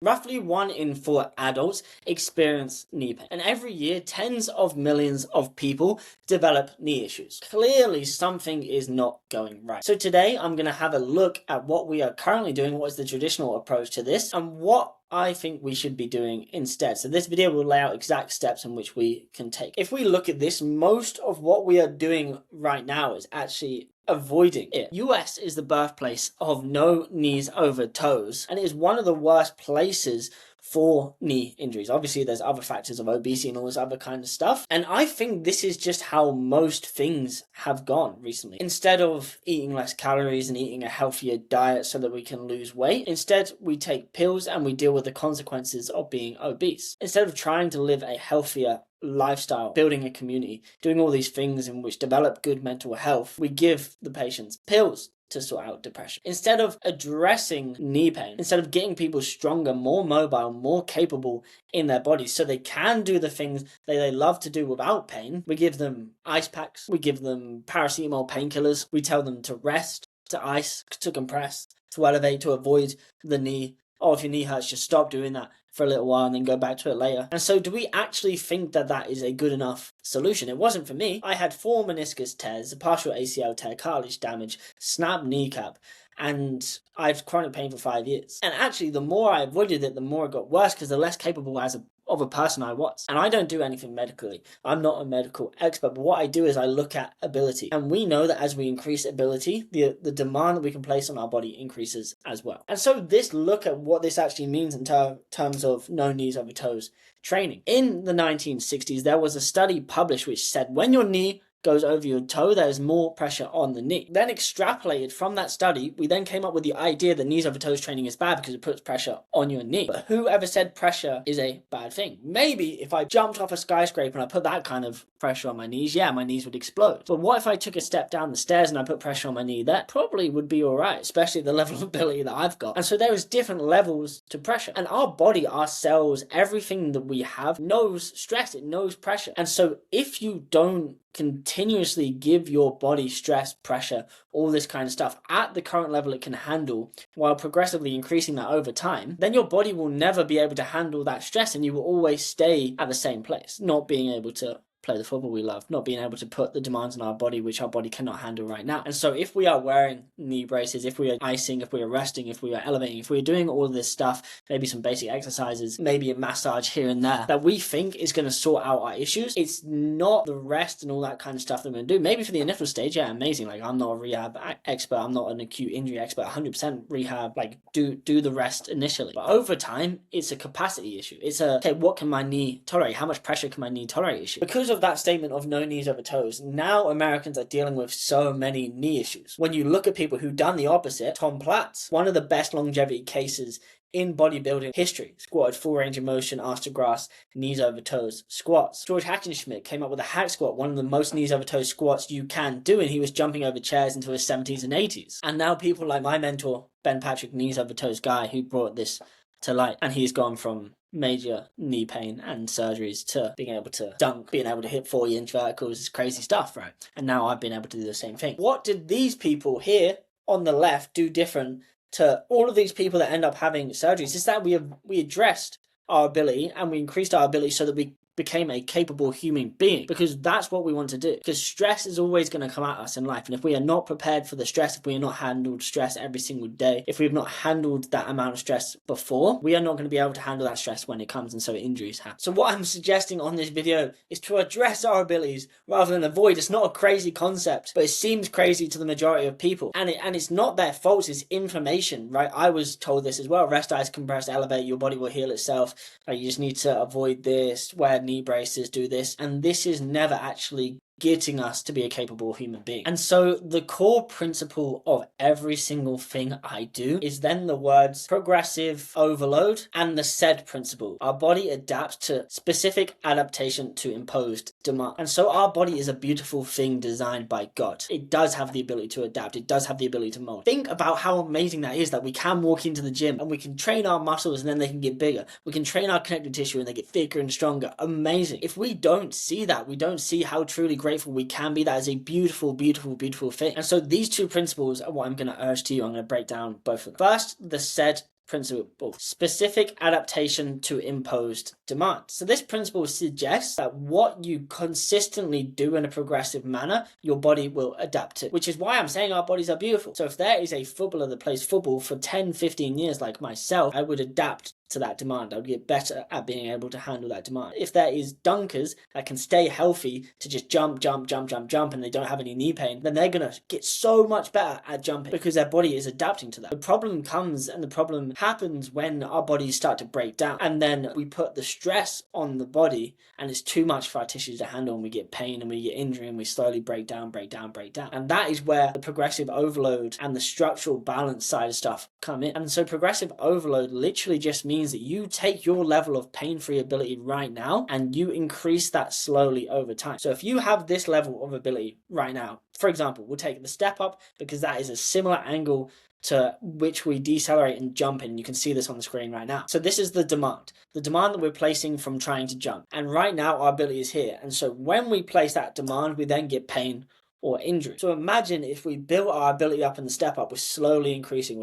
Roughly 1 in 4 adults experience knee pain, and every year tens of millions of people develop knee issues. Clearly something is not going right. So today I'm going to have a look at what we are currently doing, what is the traditional approach to this, and what I think we should be doing instead. So this video will lay out exact steps in which we can take. If we look at this, most of what we are doing right now is actually avoiding it. US is the birthplace of no knees over toes, and it is one of the worst places for knee injuries. Obviously there's other factors of obesity and all this other kind of stuff, and I think this is just how most things have gone recently. Instead of eating less calories and eating a healthier diet so that we can lose weight, instead we take pills and we deal with the consequences of being obese. Instead of trying to live a healthier lifestyle, building a community, doing all these things in which develop good mental health, we give the patients pills to sort out depression. Instead of addressing knee pain, instead of getting people stronger, more mobile, more capable in their bodies so they can do the things that they love to do without pain, we give them ice packs, we give them paracetamol painkillers, we tell them to rest, to ice, to compress, to elevate, to avoid the knee. Oh, if your knee hurts, just stop doing that for a little while and then go back to it later. And so do we actually think that that is a good enough solution? It wasn't for me. I had 4 meniscus tears, a partial ACL tear, cartilage damage, snapped kneecap, and I had chronic pain for 5 years. And actually, the more I avoided it, the more it got worse because the less capable of a person I was. And I don't do anything medically. I'm not a medical expert, but what I do is I look at ability. And we know that as we increase ability, the demand that we can place on our body increases as well. And so this look at what this actually means in terms of no knees over toes training. In the 1960s, there was a study published which said when your knee goes over your toe, there is more pressure on the knee. Then extrapolated from that study, we then came up with the idea that knees over toes training is bad because it puts pressure on your knee. But who ever said pressure is a bad thing? Maybe if I jumped off a skyscraper and I put that kind of pressure on my knees, yeah, my knees would explode. But what if I took a step down the stairs and I put pressure on my knee? That probably would be alright, especially the level of ability that I've got. And so there is different levels to pressure. And our body, our cells, everything that we have knows stress, it knows pressure. And so if you don't continuously give your body stress, pressure, all this kind of stuff at the current level it can handle while progressively increasing that over time, then your body will never be able to handle that stress and you will always stay at the same place, not being able to play the football we love, not being able to put the demands on our body which our body cannot handle right now. And so if we are wearing knee braces, if we are icing, if we are resting, if we are elevating, if we are doing all of this stuff, maybe some basic exercises, maybe a massage here and there that we think is going to sort out our issues, it's not the rest and all that kind of stuff that we're going to do. Maybe for the initial stage, yeah, amazing. Like, I'm not a rehab expert, I'm not an acute injury expert, 100% rehab, like do the rest initially. But over time, it's a capacity issue. It's a, okay, what can my knee tolerate? How much pressure can my knee tolerate issue? Because of that statement of no knees over toes, now Americans are dealing with so many knee issues. When you look at people who've done the opposite, Tom Platz, one of the best longevity cases in bodybuilding history, squatted full range of motion, arms to grass, knees over toes squats. George Hackenschmidt came up with a hack squat, one of the most knees over toes squats you can do, and he was jumping over chairs into his 70s and 80s. And now people like my mentor, Ben Patrick, knees over toes guy, who brought this to light, and he's gone from major knee pain and surgeries to being able to dunk, being able to hit 40-inch verticals, is crazy stuff, right? And now I've been able to do the same thing. What did these people here on the left do different to all of these people that end up having surgeries? Is that we addressed our ability and we increased our ability so that we became a capable human being, because that's what we want to do. Because stress is always going to come at us in life, and if we are not prepared for the stress, if we are not handled stress every single day, if we've not handled that amount of stress before, we are not going to be able to handle that stress when it comes, and so injuries happen. So what I'm suggesting on this video is to address our abilities rather than avoid. It's not a crazy concept, but it seems crazy to the majority of people, and it's not their fault, it's information, right? I was told this as well: rest, ice, compress, elevate, your body will heal itself. You just need to avoid this, wear knee braces, do this, and this is never actually getting us to be a capable human being. And so the core principle of every single thing I do is then the words progressive overload and the SAID principle. Our body adapts to specific adaptation to imposed demand. And so our body is a beautiful thing designed by God. It does have the ability to adapt. It does have the ability to mold. Think about how amazing that is, that we can walk into the gym and we can train our muscles and then they can get bigger. We can train our connective tissue and they get thicker and stronger. Amazing. If we don't see that, we don't see how truly grateful we can be, that is a beautiful, beautiful, beautiful thing. And so these two principles are what I'm going to urge to you. I'm going to break down both of them. First, the SAID principle: specific adaptation to imposed demand. So this principle suggests that what you consistently do in a progressive manner, your body will adapt to, which is why I'm saying our bodies are beautiful. So if there is a footballer that plays football for 10, 15 years like myself, I would adapt to that demand. I would get better at being able to handle that demand. If there is dunkers that can stay healthy to just jump, and they don't have any knee pain, then they're going to get so much better at jumping because their body is adapting to that. The problem comes, and the problem happens when our bodies start to break down, and then we put the stress on the body, and it's too much for our tissues to handle, and we get pain and we get injury and we slowly break down. And that is where the progressive overload and the structural balance side of stuff come in. And so progressive overload literally just means that you take your level of pain-free ability right now and you increase that slowly over time. So if you have this level of ability right now, for example, we'll take the step up because that is a similar angle to which we decelerate and jump in. You can see this on the screen right now. So this is the demand that we're placing from trying to jump. And right now our ability is here. And so when we place that demand, we then get pain or injury. So imagine if we built our ability up in the step up, we're slowly increasing.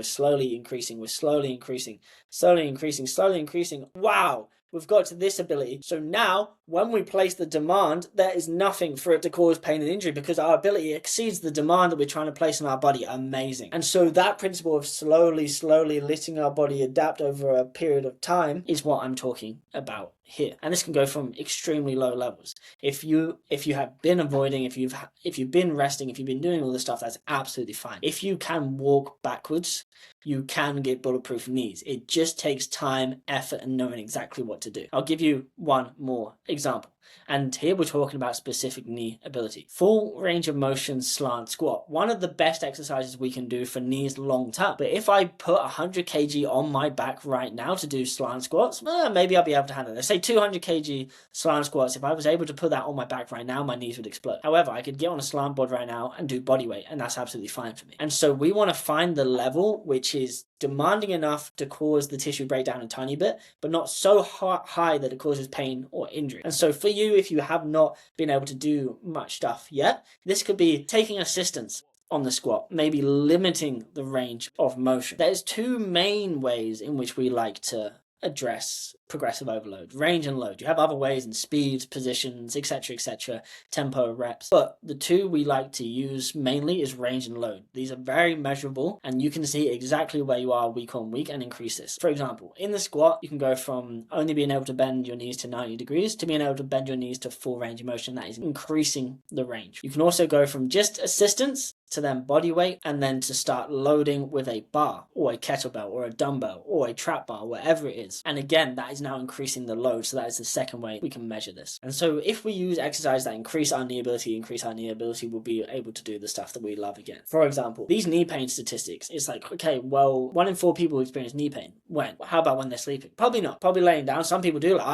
Wow, we've got to this ability. So now when we place the demand, there is nothing for it to cause pain and injury because our ability exceeds the demand that we're trying to place on our body. Amazing. And so that principle of slowly letting our body adapt over a period of time is what I'm talking about here. And this can go from extremely low levels. If you have been avoiding, if you've been resting, if you've been doing all this stuff, that's absolutely fine. If you can walk backwards, you can get bulletproof knees. It just takes time, effort, and knowing exactly what to do. I'll give you one more example. And here we're talking about specific knee ability. Full range of motion slant squat. One of the best exercises we can do for knees long term. But if I put 100 kg on my back right now to do slant squats, maybe I'll be able to handle it. Let's say 200 kg slant squats. If I was able to put that on my back right now, my knees would explode. However, I could get on a slant board right now and do body weight, and that's absolutely fine for me. And so we want to find the level which is demanding enough to cause the tissue breakdown a tiny bit, but not so high that it causes pain or injury. And so for you, if you have not been able to do much stuff yet, this could be taking assistance on the squat, maybe limiting the range of motion. There's two main ways in which we like to address progressive overload: range and load. You have other ways in speed, positions, etc., tempo, reps. But the two we like to use mainly is range and load. These are very measurable and you can see exactly where you are week on week and increase this. For example, in the squat, you can go from only being able to bend your knees to 90 degrees to being able to bend your knees to full range of motion. That is increasing the range. You can also go from just assistance to then body weight, and then to start loading with a bar or a kettlebell or a dumbbell or a trap bar, whatever it is. And again, that is now increasing the load. So that is the second way we can measure this. And so if we use exercise that increase our knee ability, we'll be able to do the stuff that we love again. For example, these knee pain statistics, it's like, okay, well, 1 in 4 people experience knee pain. When? How about when they're sleeping? Probably not. Probably laying down. Some people do. Like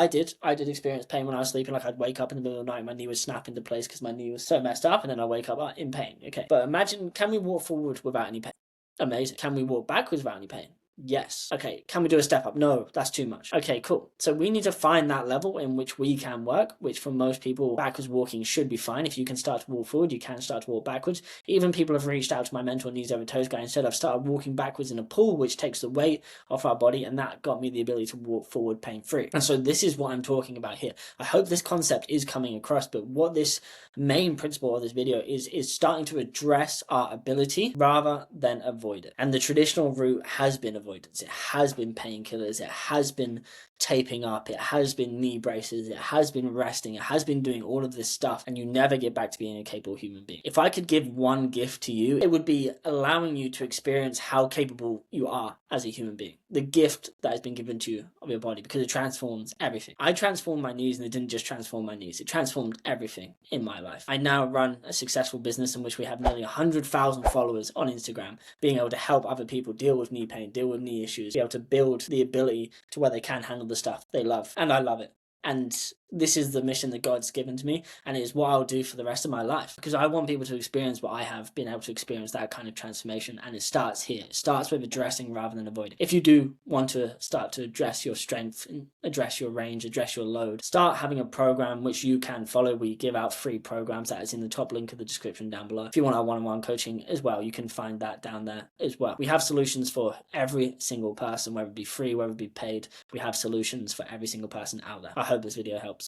I did experience pain when I was sleeping. Like I'd wake up in the middle of the night, my knee would snap into place because my knee was so messed up, and then I wake up in pain. Okay. But imagine, can we walk forward without any pain? Amazing. Can we walk backwards without any pain? Yes. Okay, can we do a step up? No, that's too much. Okay, cool. So we need to find that level in which we can work, which for most people, backwards walking should be fine. If you can start to walk forward, you can start to walk backwards. Even people have reached out to my mentor knees over toes guy and said I've started walking backwards in a pool, which takes the weight off our body, and that got me the ability to walk forward pain-free. And so this is what I'm talking about here. I hope this concept is coming across, but what this main principle of this video is starting to address our ability rather than avoid it. And the traditional route has been avoidance. It has been painkillers. It has been taping up. It has been knee braces. It has been resting. It has been doing all of this stuff, and you never get back to being a capable human being. If I could give one gift to you, it would be allowing you to experience how capable you are as a human being. The gift that has been given to you of your body, because it transforms everything. I transformed my knees, and it didn't just transform my knees. It transformed everything in my life. I now run a successful business in which we have nearly 100,000 followers on Instagram, being able to help other people deal with knee pain, deal with knee issues, be able to build the ability to where they can handle the stuff they love. And I love it. And this is the mission that God's given to me, and it is what I'll do for the rest of my life, because I want people to experience what I have been able to experience, that kind of transformation. And it starts here. It starts with addressing rather than avoiding. If you do want to start to address your strength, address your range, address your load, start having a program which you can follow. We give out free programs. That is in the top link of the description down below. If you want our one-on-one coaching as well, you can find that down there as well. We have solutions for every single person, whether it be free, whether it be paid. We have solutions for every single person out there. I hope this video helps.